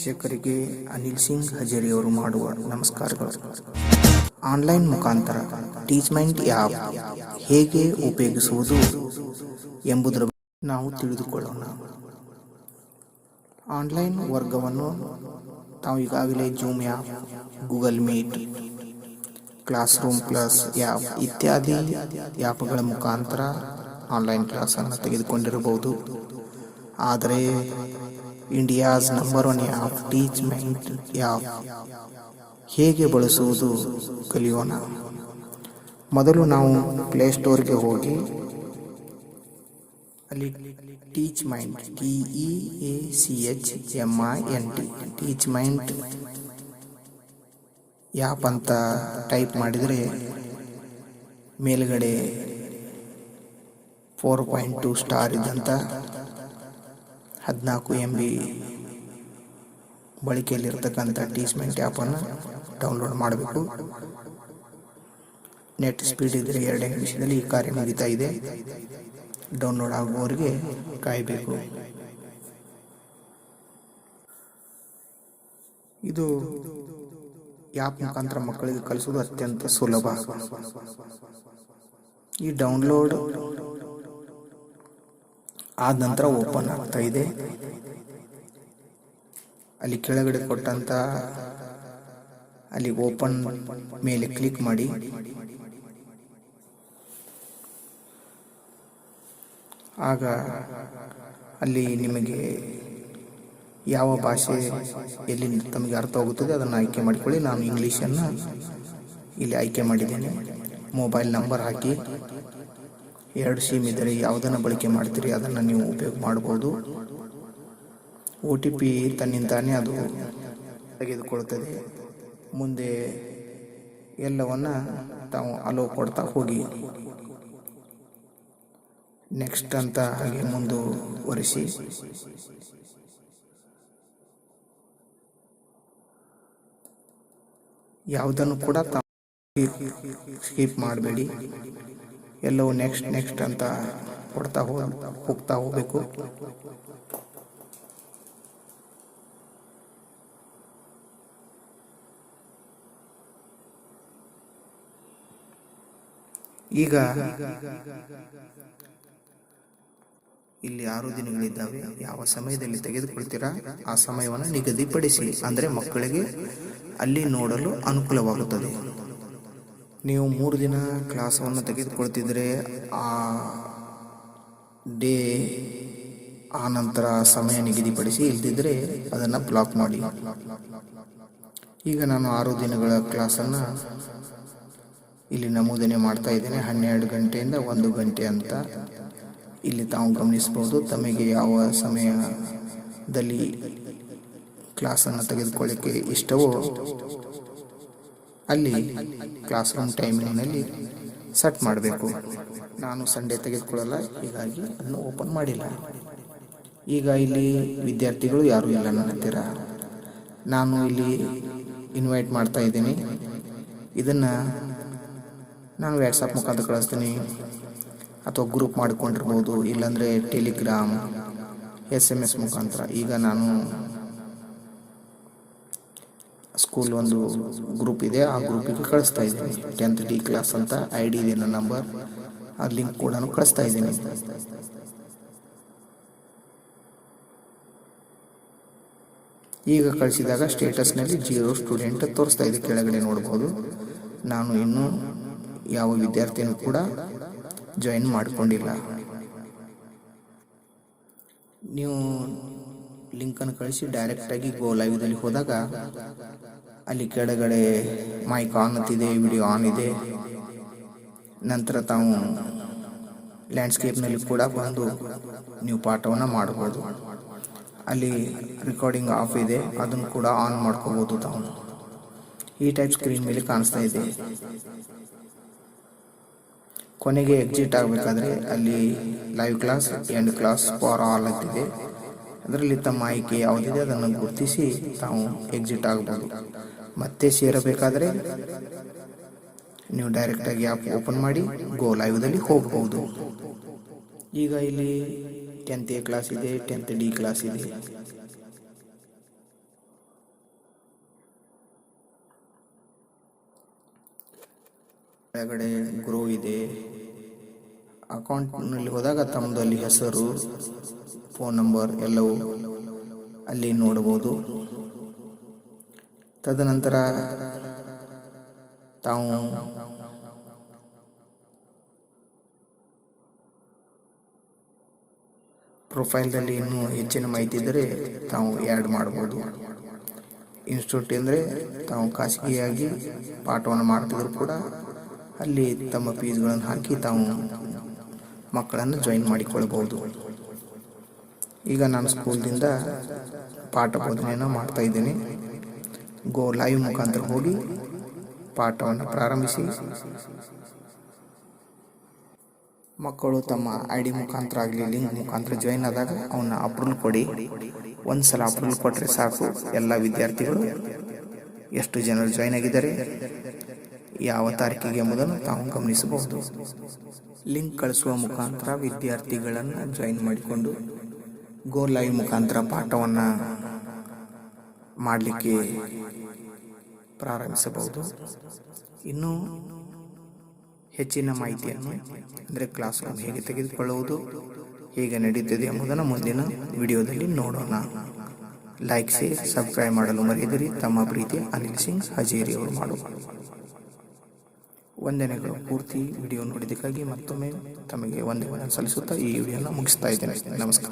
ವೀಕ್ಷಕರಿಗೆ ಅನಿಲ್ ಸಿಂಗ್ ಹಜೇರಿ ಅವರು ಮಾಡುವ ನಮಸ್ಕಾರಗಳು. ಆನ್ಲೈನ್ ಮುಖಾಂತರ ಟೀಚ್ಮೆಂಟ್ ಆ್ಯಪ್ ಹೇಗೆ ಉಪಯೋಗಿಸುವುದು ಎಂಬುದರ ಬಗ್ಗೆ ನಾವು ತಿಳಿದುಕೊಳ್ಳೋಣ. ಆನ್ಲೈನ್ ವರ್ಗವನ್ನು ತಾವು ಈಗಾಗಲೇ zoom app, Google meet, class room plus app ಇತ್ಯಾದಿ ಆ್ಯಪ್ಗಳ ಮುಖಾಂತರ ಆನ್ಲೈನ್ ಕ್ಲಾಸನ್ನು ತೆಗೆದುಕೊಂಡಿರಬಹುದು. ಆದರೆ ಇಂಡಿಯಾಸ್ ನಂಬರ್ 1 ಆ್ಯಪ್ ಟೀಚ್ಮೆಂಟ್ ಆ್ಯಪ್ ಹೇಗೆ ಬಳಸುವುದು ಕಲಿಯೋಣ. ಮೊದಲು ನಾವು ಪ್ಲೇಸ್ಟೋರ್ಗೆ ಹೋಗಿ ಅಲ್ಲಿ ಟೀಚ್ಮೆಂಟ್ TEACHMINT ಟೀಚ್ಮೆಂಟ್ ಆ್ಯಪ್ ಅಂತ ಟೈಪ್ ಮಾಡಿದರೆ ಮೇಲ್ಗಡೆ 4.2 ಸ್ಟಾರ್ ಇದ್ದಂಥ 14 MB ಬಳಕೆಯಲ್ಲಿರ್ತಕ್ಕಂಥ ಟೀಚ್ಮೆಂಟ್ ಆ್ಯಪನ್ನು ಡೌನ್ಲೋಡ್ ಮಾಡಬೇಕು. ನೆಟ್ ಸ್ಪೀಡ್ ಇದ್ದರೆ 2 ನಿಮಿಷದಲ್ಲಿ ಈ ಕಾರ್ಯ ಮುಗಿತಾ ಇದೆ. ಡೌನ್ಲೋಡ್ ಆಗುವವರೆಗೆ ಕಾಯಬೇಕು. ಇದು ಆ್ಯಪ್ ಮುಖಾಂತರ ಮಕ್ಕಳಿಗೆ ಕಲಿಸೋದು ಅತ್ಯಂತ ಸುಲಭ. ಈ ಡೌನ್ಲೋಡ್ ಆದ ನಂತರ ಓಪನ್ ಆಗ್ತಾ ಇದೆ. ಅಲ್ಲಿ ಕೆಳಗಡೆ ಕೊಟ್ಟಂತ ಅಲ್ಲಿ ಓಪನ್ ಮೇಲೆ ಕ್ಲಿಕ್ ಮಾಡಿ. ಆಗ ಅಲ್ಲಿ ನಿಮಗೆ ಯಾವ ಭಾಷೆ ಎಲ್ಲಿ ತಮಗೆ ಅರ್ಥ ಆಗುತ್ತದೆ ಅದನ್ನು ಆಯ್ಕೆ ಮಾಡಿಕೊಳ್ಳಿ. ನಾನು ಇಂಗ್ಲೀಷನ್ನು ಇಲ್ಲಿ ಆಯ್ಕೆ ಮಾಡಿದ್ದೇನೆ. ಮೊಬೈಲ್ ನಂಬರ್ ಹಾಕಿ 2 ಸಿಮ್ ಇದ್ದರೆ ಯಾವುದನ್ನು ಬಳಕೆ ಮಾಡ್ತೀರಿ ಅದನ್ನು ನೀವು ಉಪಯೋಗ ಮಾಡ್ಬೋದು. OTP ತನ್ನಿಂದಾನೇ ಅದು ತೆಗೆದುಕೊಳ್ಳುತ್ತದೆ. ಮುಂದೆ ಎಲ್ಲವನ್ನ ತಾವು ಅಲೋ ಕೊಡ್ತಾ ಹೋಗಿ. ನೆಕ್ಸ್ಟ್ ಅಂತ ಹಾಗೆ ಮುಂದುವರಿಸಿ. ಯಾವುದನ್ನು ಕೂಡ ತಾವು ಸ್ಕಿಪ್ ಮಾಡಬೇಡಿ. ಎಲ್ಲವೂ ನೆಕ್ಸ್ಟ್ ಅಂತ ಕೊಡ್ತಾ ಹೋಗ್ತಾ ಹೋಗಬೇಕು. ಈಗ ಇಲ್ಲಿ 6 ದಿನಗಳಿದ್ದಾವೆ. ಯಾವ ಸಮಯದಲ್ಲಿ ತೆಗೆದುಕೊಳ್ತೀರಾ ಆ ಸಮಯವನ್ನು ನಿಗದಿಪಡಿಸಿ. ಅಂದರೆ ಮಕ್ಕಳಿಗೆ ಅಲ್ಲಿ ನೋಡಲು ಅನುಕೂಲವಾಗುತ್ತದೆ. ನೀವು 3 ದಿನ ಕ್ಲಾಸವನ್ನು ತೆಗೆದುಕೊಳ್ತಿದ್ರೆ ಆ ಡೇ ಆ ನಂತರ ಸಮಯ ನಿಗದಿಪಡಿಸಿ, ಇಲ್ಲದಿದ್ದರೆ ಅದನ್ನು ಬ್ಲಾಕ್ ಮಾಡಿ. ಈಗ ನಾನು 6 ದಿನಗಳ ಕ್ಲಾಸನ್ನು ಇಲ್ಲಿ ನಮೂದನೆ ಮಾಡ್ತಾ ಇದ್ದೇನೆ. 12 ಗಂಟೆಯಿಂದ 1 ಗಂಟೆ ಅಂತ ಇಲ್ಲಿ ತಾವು ಗಮನಿಸಬಹುದು. ತಮಗೆ ಯಾವ ಸಮಯದಲ್ಲಿ ಕ್ಲಾಸನ್ನು ತೆಗೆದುಕೊಳ್ಳಿಕ್ಕೆ ಇಷ್ಟವೋ ಅಲ್ಲಿ ಕ್ಲಾಸ್ ರೂಮ್ ಟೈಮಿಂಗ್ನಲ್ಲಿ ಸೆಟ್ ಮಾಡಬೇಕು. ನಾನು ಸಂಡೇ ತೆಗೆದುಕೊಳ್ಳಲ್ಲ, ಹೀಗಾಗಿ ಅದನ್ನು ಓಪನ್ ಮಾಡಿಲ್ಲ. ಈಗ ಇಲ್ಲಿ ವಿದ್ಯಾರ್ಥಿಗಳು ಯಾರೂ ಇಲ್ಲ ನನ್ನ ಹತ್ತಿರ. ನಾನು ಇಲ್ಲಿ ಇನ್ವೈಟ್ ಮಾಡ್ತಾ ಇದ್ದೀನಿ. ಇದನ್ನು ನಾನು ವಾಟ್ಸಪ್ ಮುಖಾಂತರ ಕಳಿಸ್ತೀನಿ, ಅಥವಾ ಗ್ರೂಪ್ ಮಾಡಿಕೊಂಡಿರ್ಬೋದು, ಇಲ್ಲಾಂದರೆ ಟೆಲಿಗ್ರಾಮ್, SMS ಮುಖಾಂತರ. ಈಗ ನಾನು ಸ್ಕೂಲ್ ಒಂದು ಗ್ರೂಪ್ ಇದೆ, ಆ ಗ್ರೂಪಿಗೆ ಕಳಿಸ್ತಾ ಇದ್ದೀನಿ. 10th D ಕ್ಲಾಸ್ ಅಂತ ID ಇದೆ ನನ್ನ ನಂಬರ್, ಆ ಲಿಂಕ್ ಕೂಡ ಕಳಿಸ್ತಾ ಇದ್ದೀನಿ. ಈಗ ಕಳಿಸಿದಾಗ ಸ್ಟೇಟಸ್ನಲ್ಲಿ 0 ಸ್ಟೂಡೆಂಟ್ ತೋರಿಸ್ತಾ ಇದೆ. ಕೆಳಗಡೆ ನೋಡ್ಬೋದು. ನಾನು ಇನ್ನೂ ಯಾವ ವಿದ್ಯಾರ್ಥಿನೂ ಕೂಡ ಜಾಯಿನ್ ಮಾಡಿಕೊಂಡಿಲ್ಲ. ನೀವು ಲಿಂಕನ್ನು ಕಳಿಸಿ ಡೈರೆಕ್ಟಾಗಿ ಗೋ ಲೈವ್ದಲ್ಲಿ ಹೋದಾಗ ಅಲ್ಲಿ ಕೆಳಗಡೆ ಮೈಕ್ ಆನ್ ಅಂತಿದೆ, ವಿಡಿಯೋ ಆನ್ ಇದೆ. ನಂತರ ತಾವು ಲ್ಯಾಂಡ್ಸ್ಕೇಪ್ನಲ್ಲಿ ಕೂಡ ಬಂದು ನೀವು ಪಾಠವನ್ನು ಮಾಡ್ಬೋದು. ಅಲ್ಲಿ ರೆಕಾರ್ಡಿಂಗ್ ಆಫ್ ಇದೆ, ಅದನ್ನು ಕೂಡ ಆನ್ ಮಾಡ್ಕೋಬೋದು ತಾವು. ಈ ಟೈಪ್ ಸ್ಕ್ರೀನ್ ಮೇಲೆ ಕಾಣಿಸ್ತಾ ಇದೆ. ಕೊನೆಗೆ ಎಕ್ಸಿಟ್ ಆಗಬೇಕಾದ್ರೆ ಅಲ್ಲಿ live class, end class for all ಅಂತಿದೆ. ಅದರಲ್ಲಿ ತಮ್ಮ ಆಯ್ಕೆ ಯಾವುದಿದೆ ಅದನ್ನು ಗುರುತಿಸಿ ತಾವು ಎಕ್ಸಿಟ್ ಆಗಬಹುದು. ಮತ್ತೆ ಸೇರಬೇಕಾದ್ರೆ ನೀವು ಡೈರೆಕ್ಟಾಗಿ ಆ್ಯಪ್ ಓಪನ್ ಮಾಡಿ ಗೋ ಲೈವ್ದಲ್ಲಿ ಹೋಗಬಹುದು. ಈಗ ಇಲ್ಲಿ 10th A ಕ್ಲಾಸ್ ಇದೆ, 10th D ಕ್ಲಾಸ್ ಇದೆ. ಕೆಳಗಡೆ ಗ್ರೋ ಇದೆ. ಅಕೌಂಟ್ನಲ್ಲಿ ಹೋದಾಗ ತಮ್ಮದು ಅಲ್ಲಿ ಹೆಸರು, ಫೋನ್ ನಂಬರ್ ಎಲ್ಲವೂ ಅಲ್ಲಿ ನೋಡಬಹುದು. ತದನಂತರ ತಾವು ಪ್ರೊಫೈಲ್ನಲ್ಲಿ ಇನ್ನೂ ಹೆಚ್ಚಿನ ಮಾಹಿತಿ ಇದ್ದರೆ ತಾವು ಆ್ಯಡ್ ಮಾಡ್ಬೋದು. ಇನ್ಸ್ಟಿಟ್ಯೂಟ್ ಅಂದರೆ ತಾವು ಖಾಸಗಿಯಾಗಿ ಪಾಠವನ್ನು ಮಾಡ್ತಿದ್ರು ಕೂಡ ಅಲ್ಲಿ ತಮ್ಮ ಫೀಸ್ಗಳನ್ನು ಹಾಕಿ ತಾವು ಮಕ್ಕಳನ್ನು ಜಾಯಿನ್ ಮಾಡಿಕೊಳ್ಬೋದು. ಈಗ ನಾನು ಸ್ಕೂಲ್ದಿಂದ ಪಾಠ ಬೋಧನೆಯನ್ನು ಮಾಡ್ತಾ ಇದ್ದೀನಿ. ಗೋ ಲೈವ್ ಮುಖಾಂತರ ಹೋಗಿ ಪಾಠವನ್ನು ಪ್ರಾರಂಭಿಸಿ ಮಕ್ಕಳು ತಮ್ಮ ID ಮುಖಾಂತರ ಆಗಲಿ ಲಿಂಕ್ ಮುಖಾಂತರ ಜಾಯಿನ್ ಆದಾಗ ಅವನ್ನ ಅಪ್ರೂವಲ್ ಕೊಡಿ. ಒಂದು ಸಲ ಅಪ್ರೂವಲ್ ಕೊಟ್ಟರೆ ಸಾಕು, ಎಲ್ಲ ವಿದ್ಯಾರ್ಥಿಗಳು ಎಷ್ಟು ಜನರು ಜಾಯಿನ್ ಆಗಿದ್ದಾರೆ, ಯಾವ ತಾರೀಕಿಗೆ ಎಂಬುದನ್ನು ತಾವು ಗಮನಿಸಬಹುದು. ಲಿಂಕ್ ಕಳಿಸುವ ಮುಖಾಂತರ ವಿದ್ಯಾರ್ಥಿಗಳನ್ನು ಜಾಯಿನ್ ಮಾಡಿಕೊಂಡು ಗೋ ಲೈವ್ ಮುಖಾಂತರ ಪಾಠವನ್ನು ಮಾಡಲಿಕ್ಕೆ ಪ್ರಾರಂಭಿಸಬಹುದು. ಇನ್ನೂ ಹೆಚ್ಚಿನ ಮಾಹಿತಿಯನ್ನು ಅಂದರೆ ಕ್ಲಾಸ್ ರೂಮ್ ಹೇಗೆ ತೆಗೆದುಕೊಳ್ಳುವುದು, ಹೇಗೆ ನಡೀತದೆ ಎಂಬುದನ್ನು ಮುಂದಿನ ವಿಡಿಯೋದಲ್ಲಿ ನೋಡೋಣ. ಲೈಕ್, ಶೇರ್, ಸಬ್ಸ್ಕ್ರೈಬ್ ಮಾಡಲು ಮರೆಯದಿರಿ. ತಮ್ಮ ಪ್ರೀತಿಯ ಅನಿಲ್ ಸಿಂಗ್ ಹಜೇರಿ ಅವರು ಮಾಡುವ ವಂದನೆಗಳು. ಪೂರ್ತಿ ವಿಡಿಯೋ ನೋಡಿದ್ದಕ್ಕಾಗಿ ಮತ್ತೊಮ್ಮೆ ತಮಗೆ ವಂದನೆಗಳನ್ನು ಸಲ್ಲಿಸುತ್ತಾ ಈ ವಿಡಿಯೋನ ಮುಗಿಸ್ತಾ ಇದ್ದೇನೆ. ನಮಸ್ಕಾರ.